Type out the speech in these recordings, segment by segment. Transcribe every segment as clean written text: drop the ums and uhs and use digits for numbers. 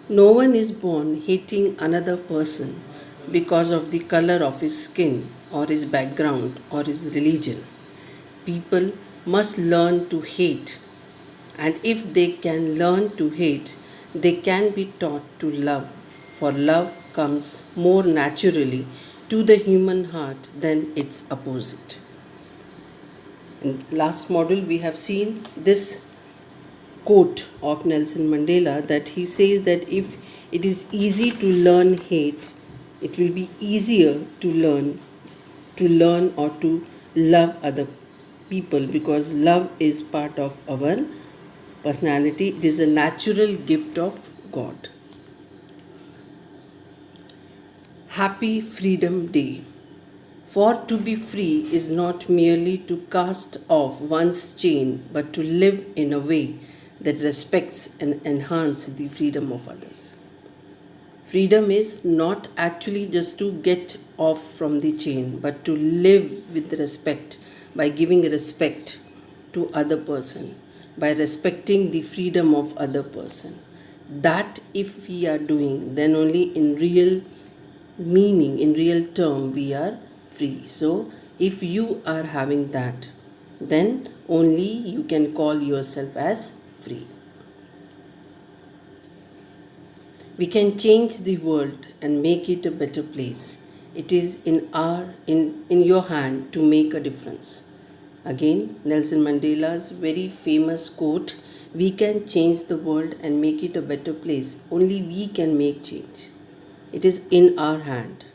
No one is born hating another person because of the color of his skin or his background or his religion. People must learn to hate, and if they can learn to hate, they can be taught to love, for love comes more naturally to the human heart than its opposite. In last module, we have seen this quote of Nelson Mandela, that he says that if it is easy to learn hate, it will be easier to learn or to love other people, because love is part of our personality. It is a natural gift of God. Happy Freedom Day. For to be free is not merely to cast off one's chain, but to live in a way that respects and enhances the freedom of others. Freedom is not actually just to get off from the chain, but to live with respect by giving respect to other person, by respecting the freedom of other person. That if we are doing, then only in real meaning, in real term, we are free. So if you are having that, then only you can call yourself as free. We can change the world and make it a better place. It is in your hand to make a difference. Again, Nelson Mandela's very famous quote, we can change the world and make it a better place. Only we can make change. It is in our hand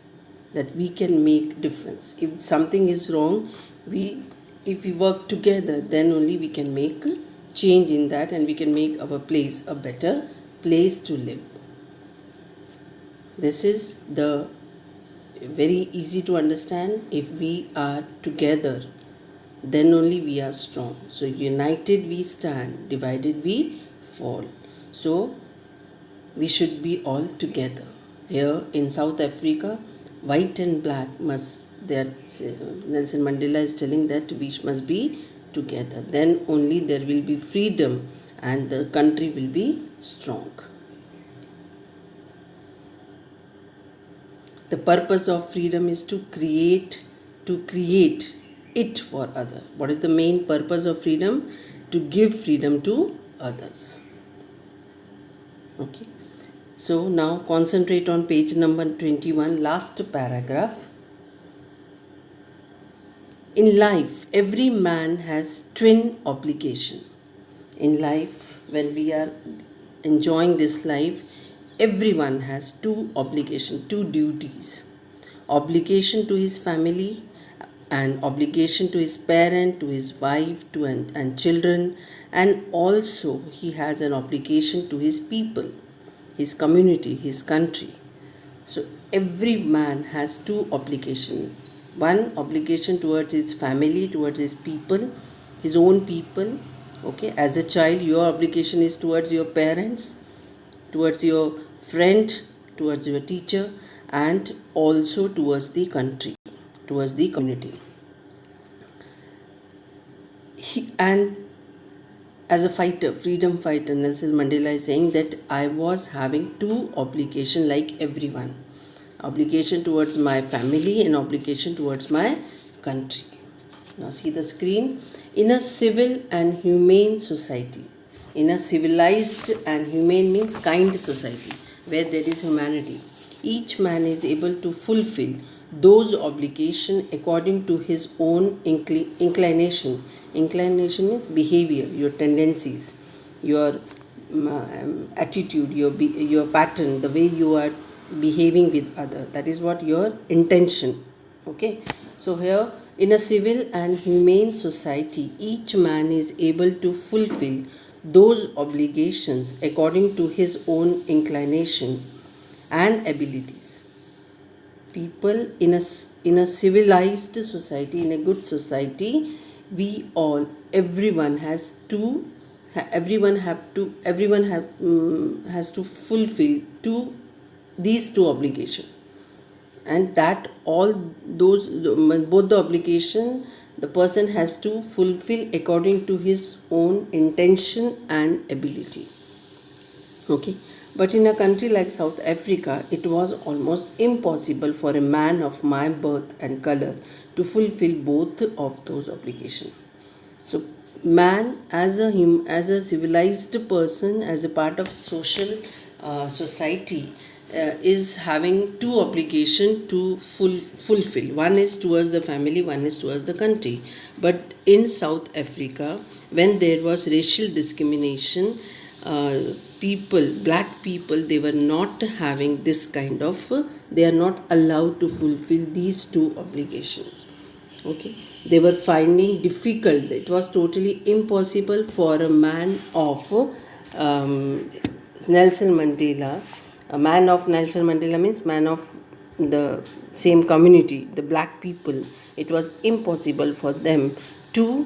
that we can make difference. If something is wrong, if we work together, then only we can make change in that, and we can make our place a better place to live. This is the very easy to understand. If we are together, then only we are strong. So united we stand, divided we fall. So we should be all together. Here in South Africa, white and black must, that Nelson Mandela is telling that we must be together. Then only there will be freedom and the country will be strong. The purpose of freedom is to create it for other. What is the main purpose of freedom? To give freedom to others. Okay. So now concentrate on page number 21, last paragraph. In life, every man has twin obligation. In life, when we are enjoying this life, everyone has two obligation, two duties. Obligation to his family, and obligation to his parent, to his wife, and children, and also he has an obligation to his people, his community, his country. So every man has two obligations. One obligation towards his family, towards his people, his own people. Okay, as a child, your obligation is towards your parents, towards your friend, towards your teacher, and also towards the country, towards the community. And as a fighter, freedom fighter, Nelson Mandela is saying that I was having two obligations like everyone. Obligation towards my family and obligation towards my country. Now see the screen. In a civil and humane society, in a civilized and humane means kind society, where there is humanity, each man is able to fulfill those obligations according to his own inclination. Inclination means behavior, your tendencies, your attitude, your pattern, the way you are behaving with other. That is what your intention. Okay. So here, in a civil and humane society, each man is able to fulfill those obligations according to his own inclination and abilities. People in a civilized society, in a good society, everyone has to fulfill these two obligations, and that all those both the obligation the person has to fulfill according to his own intention and ability. Okay. But in a country like South Africa, it was almost impossible for a man of my birth and color to fulfill both of those obligations. So, man as a civilized person, as a part of social society, is having two obligation to fulfill. One is towards the family, one is towards the country. But in South Africa, when there was racial discrimination, uh, black people, they were not having this kind of, they are not allowed to fulfill these two obligations. Okay, they were finding difficult, it was totally impossible for a man of um, Nelson Mandela. A man of Nelson Mandela means man of the same community, the black people. It was impossible for them to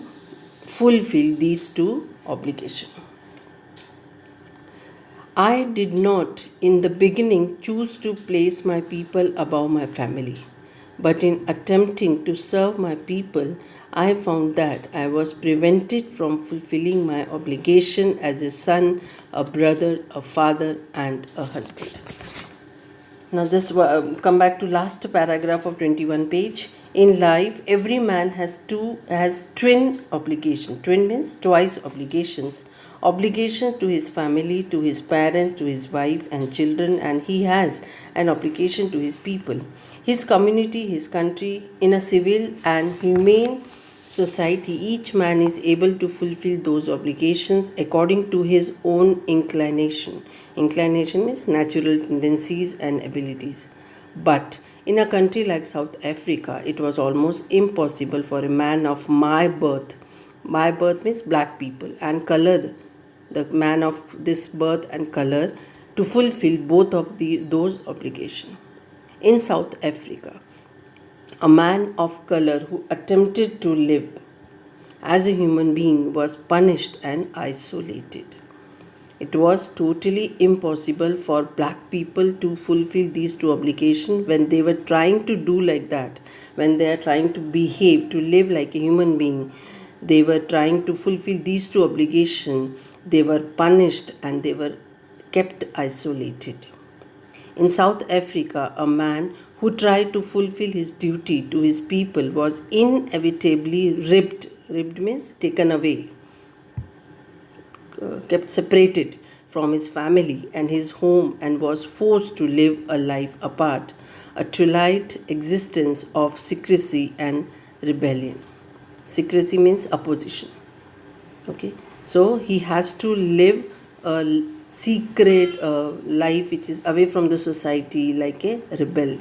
fulfill these two obligations. I did not, in the beginning, choose to place my people above my family. But in attempting to serve my people, I found that I was prevented from fulfilling my obligation as a son, a brother, a father, and a husband. Now, just come back to last paragraph of 21 page. In life, every man has twin obligation. Twin means twice obligations. Obligation to his family, to his parents, to his wife and children, and he has an obligation to his people, his community, his country. In a civil and humane society, each man is able to fulfill those obligations according to his own inclination. Inclination means natural tendencies and abilities. But in a country like South Africa, it was almost impossible for a man of my birth means black people, and color, the man of this birth and color, to fulfill both of those obligations. In South Africa, a man of color who attempted to live as a human being was punished and isolated. It was totally impossible for black people to fulfill these two obligations when they were trying to do like that, when they are trying to behave, to live like a human being. They were trying to fulfill these two obligations. They were punished and they were kept isolated. In South Africa, a man who tried to fulfill his duty to his people was inevitably ribbed. Ribbed means taken away, kept separated from his family and his home, and was forced to live a life apart, a twilight existence of secrecy and rebellion. Secrecy means opposition. Okay, so he has to live a secret life which is away from the society, like a rebel.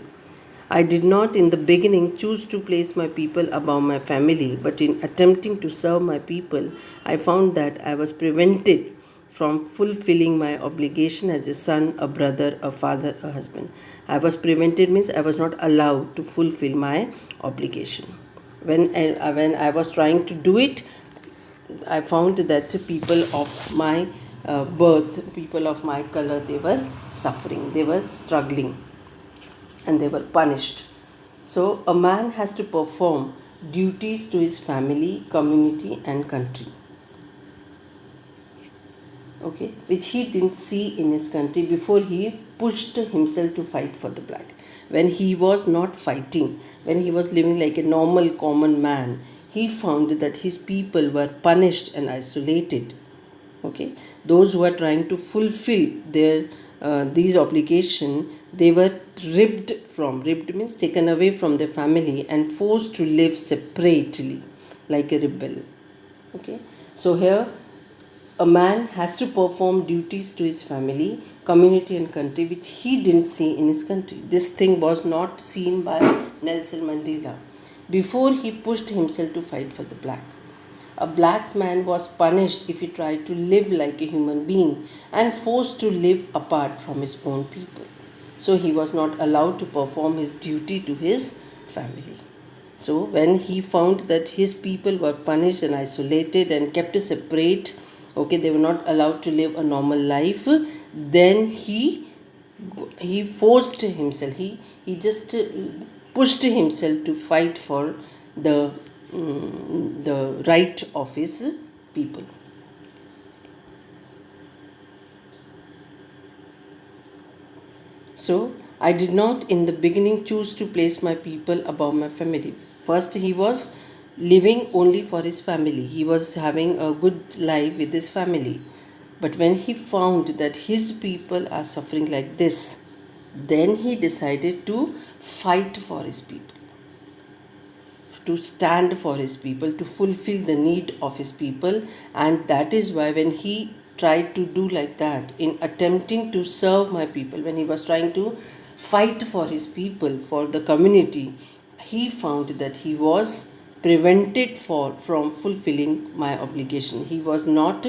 I did not in the beginning choose to place my people above my family, but in attempting to serve my people, I found that I was prevented from fulfilling my obligation as a son, a brother, a father, a husband. I was prevented means I was not allowed to fulfill my obligation. When I was trying to do it, I found that people of my birth, people of my color, they were suffering, they were struggling, and they were punished. So, a man has to perform duties to his family, community, and country. Okay, which he didn't see in his country before he pushed himself to fight for the black. When he was not fighting, when he was living like a normal common man, he found that his people were punished and isolated. Okay, those who are trying to fulfill their these obligation, they were ribbed means taken away from their family and forced to live separately like a rebel. Okay, so here a man has to perform duties to his family, community, and country which he didn't see in his country. This thing was not seen by Nelson Mandela before he pushed himself to fight for the black. A black man was punished if he tried to live like a human being and forced to live apart from his own people. So he was not allowed to perform his duty to his family. So when he found that his people were punished and isolated and kept separate, okay, they were not allowed to live a normal life, then he forced himself, he just pushed himself to fight for the the right of his people. So I did not in the beginning choose to place my people above my family. First, he was living only for his family, he was having a good life with his family. But when he found that his people are suffering like this, then he decided to fight for his people, to stand for his people, to fulfill the need of his people. And that is why, when he tried to do like that, in attempting to serve my people, when he was trying to fight for his people, for the community, he found that he was prevented from fulfilling my obligation. He was not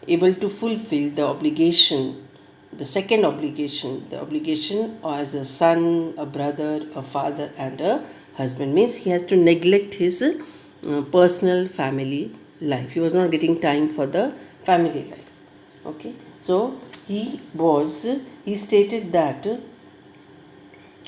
able to fulfill the obligation, the second obligation, the obligation as a son, a brother, a father, and a husband. Means he has to neglect his personal family life. He was not getting time for the family life. Okay, so he stated that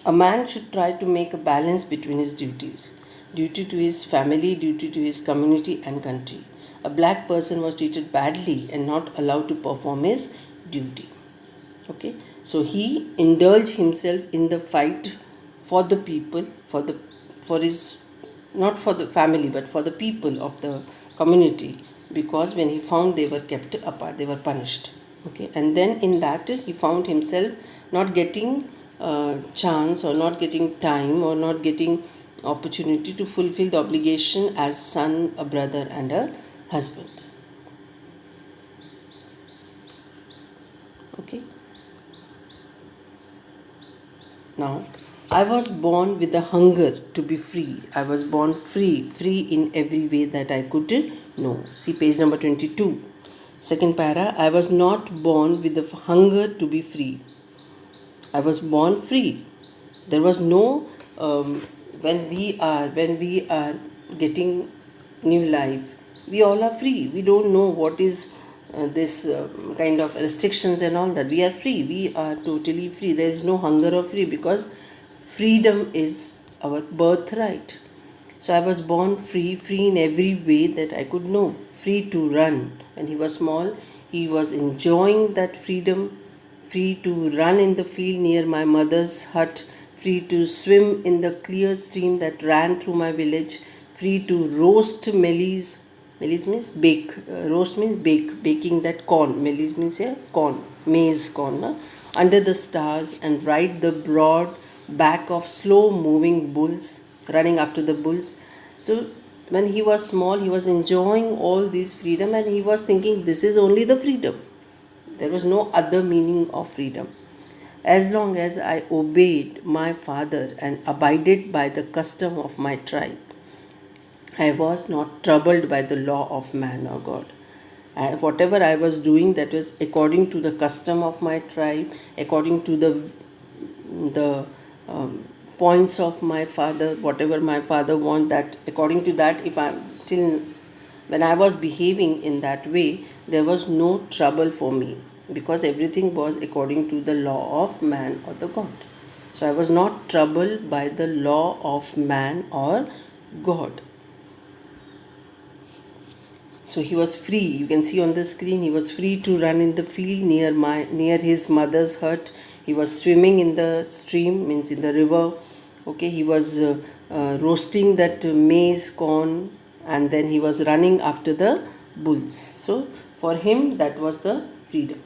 a man should try to make a balance between his duty to his family, duty to his community and country. A black person was treated badly and not allowed to perform his duty. Okay, so he indulged himself in the fight for the people, for his, not for the family but for the people of the community, because when he found they were kept apart, they were punished. Okay, and then in that he found himself not getting chance, or not getting time, or not getting opportunity to fulfill the obligation as son, a brother, and a husband. Okay, now, I was born with a hunger to be free. I was born free in every way that I could know. See page number 22. Second para, I was not born with a hunger to be free. I was born free. There was no when we are getting new life, we all are free. We don't know what is this kind of restrictions and all that. We are free. We are totally free. There is no hunger or free, because freedom is our birthright. So I was born free in every way that I could know. Free to run. When he was small, he was enjoying that freedom. Free to run in the field near my mother's hut. Free to swim in the clear stream that ran through my village. Free to roast maize. Maize means bake. Roast means bake. Baking that corn. Maize means corn. Maize corn. No? Under the stars, and ride the broad back of slow moving bulls, running after the bulls. So when he was small, he was enjoying all this freedom, and he was thinking this is only the freedom. There was no other meaning of freedom. As long as I obeyed my father and abided by the custom of my tribe, I was not troubled by the law of man or God. Whatever I was doing, that was according to the custom of my tribe, according to the points of my father, whatever my father want, that according to that, if I till when I was behaving in that way, there was no trouble for me, because everything was according to the law of man or the God. So I was not troubled by the law of man or God. So he was free. You can see on the screen, he was free to run in the field near his mother's hut. He was swimming in the stream, means in the river. Okay, he was roasting that maize corn, and then he was running after the bulls. So for him, that was the freedom.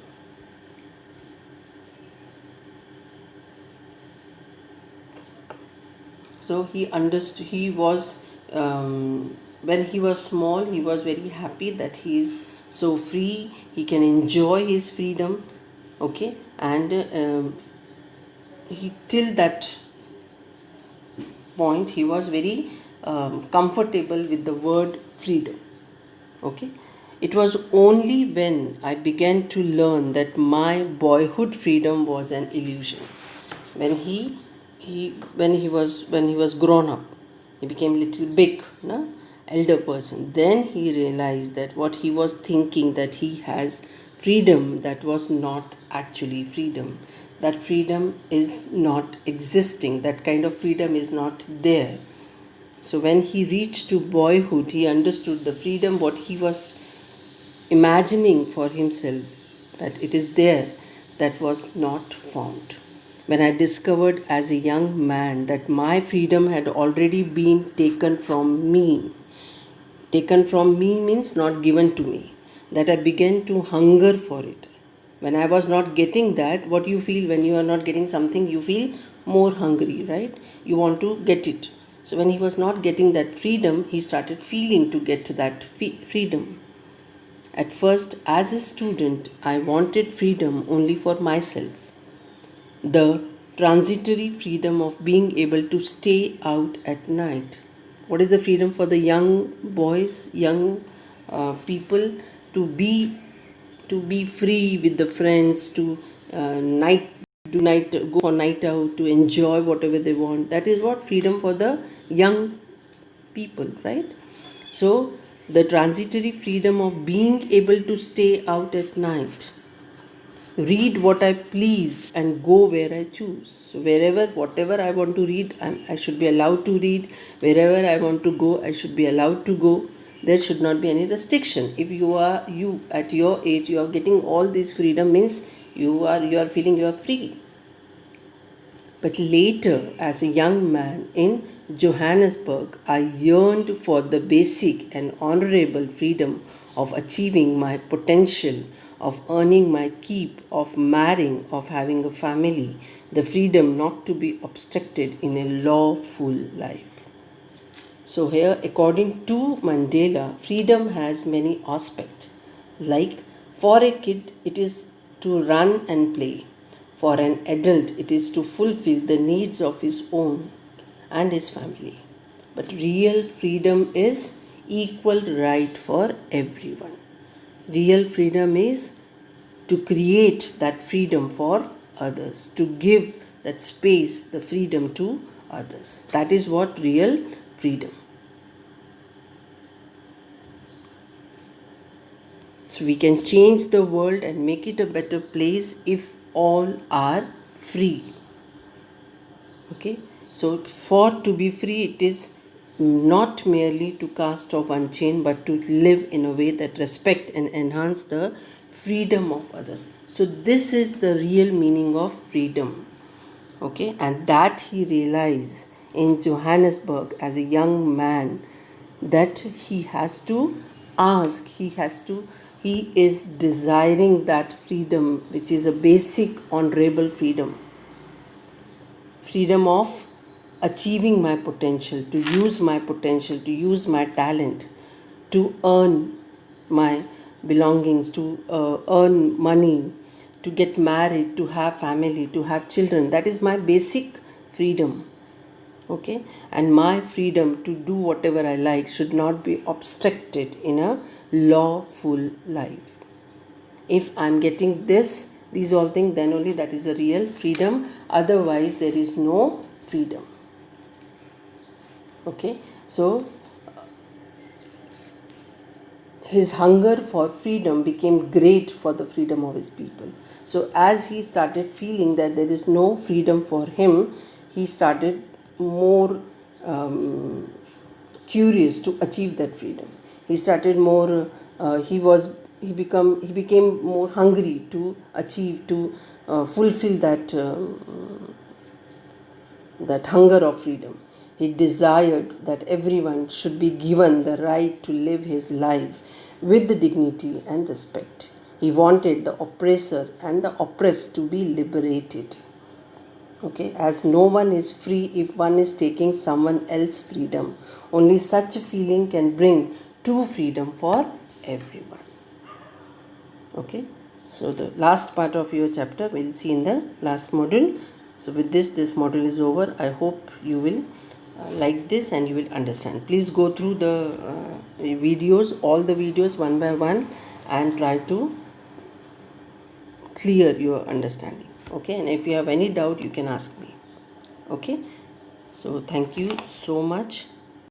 So he understood. He was when he was small, he was very happy that he is so free. He can enjoy his freedom. Okay, and he till that point he was very comfortable with the word freedom. Okay, it was only when I began to learn that my boyhood freedom was an illusion. When he was grown up, he became little big, no? Elder person. Then he realized that what he was thinking, that he has freedom, that was not actually freedom. That freedom is not existing. That kind of freedom is not there. So when he reached to boyhood, he understood the freedom what he was imagining for himself, that it is there, that was not found. when I discovered as a young man that my freedom had already been taken from me. Taken from me means not given to me. That I began to hunger for it. When I was not getting that, what you feel when you are not getting something, you feel more hungry, right? You want to get it. So when he was not getting that freedom, he started feeling to get that freedom. At first, as a student, I wanted freedom only for myself. The transitory freedom of being able to stay out at night. What is the freedom for the young boys, young people to be free with the friends, to night do night go for night out, to enjoy whatever they want. That is what freedom for the young people, right? So the transitory freedom of being able to stay out at night, read what I pleased, and go where I choose. So wherever, whatever I want to read, I should be allowed to read. Wherever I want to go, I should be allowed to go. There should not be any restriction. If you at your age, you are getting all this freedom, means you are feeling you are free. But later, as a young man in Johannesburg, I yearned for the basic and honorable freedom of achieving my potential, of earning my keep, of marrying, of having a family, the freedom not to be obstructed in a lawful life. So, here, according to Mandela, freedom has many aspects. Like for a kid, it is to run and play. For an adult, it is to fulfill the needs of his own and his family. But real freedom is equal right for everyone. Real freedom is to create that freedom for others, to give that space, the freedom to others. That is what real freedom. So we can change the world and make it a better place if all are free. Okay, so for to be free, it is not merely to cast off unchained, but to live in a way that respect and enhance the freedom of others. So this is the real meaning of freedom. Okay, and that he realized in Johannesburg as a young man, that he has to ask, he is desiring that freedom, which is a basic honorable freedom of achieving my potential, to use my potential, to use my talent, to earn my belongings, to earn money, to get married, to have family, to have children. That is my basic freedom. Okay, and my freedom to do whatever I like should not be obstructed in a lawful life. If I'm getting these all things, then only that is a real freedom. Otherwise, there is no freedom. Okay, so his hunger for freedom became great for the freedom of his people. So, as he started feeling that there is no freedom for him, he started more curious to achieve that freedom. He started more. He became more hungry to achieve, to fulfill that hunger of freedom. He desired that everyone should be given the right to live his life with the dignity and respect. He wanted the oppressor and the oppressed to be liberated. Okay, as no one is free if one is taking someone else's freedom. Only such a feeling can bring true freedom for everyone. Okay, so the last part of your chapter we'll see in the last module. So with this module is over. I hope you will like this and you will understand. Please go through the videos, all the videos one by one, and try to clear your understanding. Okay, and if you have any doubt, you can ask me. Okay, so thank you so much.